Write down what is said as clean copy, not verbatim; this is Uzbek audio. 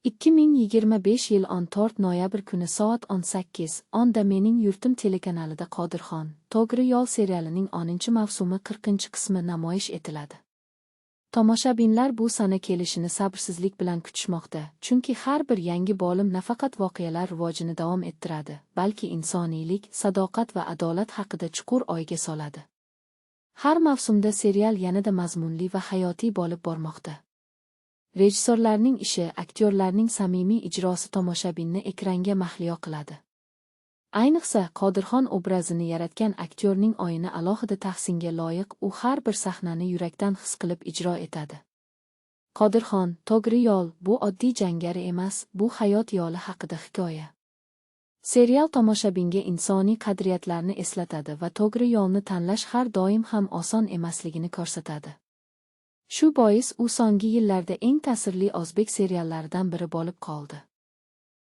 2025 yil 14 noyabr kuni soat 18 onda Mening yurtim telekanalida Qodirxon, To'g'ri yo'l serialining 10 mavsumi 40 qismi namoyish etiladi. Tomoshabinlar bu sana kelishini sabrsizlik bilan kutishmoqda, chunki har bir yangi bo'lim nafaqat voqealar rivojini davom ettiradi, balki insoniylik, sadoqat va adolat haqida chuqur o'yga soladi. Har mavsumda serial yanada mazmunli va hayotiy bo'lib bormoqda. Rejissorlarning ishi, aktyorlarning samimiy ijrosi tomoshabinni ekranga mahliyo qiladi. Ayniqsa, Qodirxon obrazini yaratgan aktyorning o'yini alohida tahsinga loyiq, u har bir sahnani yurakdan his qilib ijro etadi. Qodirxon, To'g'ri yo'l bu oddiy jangari emas, bu hayot yo'li haqida hikoya. Serial tomoshabinga insoniy qadriyatlarni eslatadi va to'g'ri yo'lni tanlash har doim ham oson emasligini ko'rsatadi. Shu bois u so'nggi yillarda eng ta'sirli o'zbek seriallaridan biri bo'lib qoldi.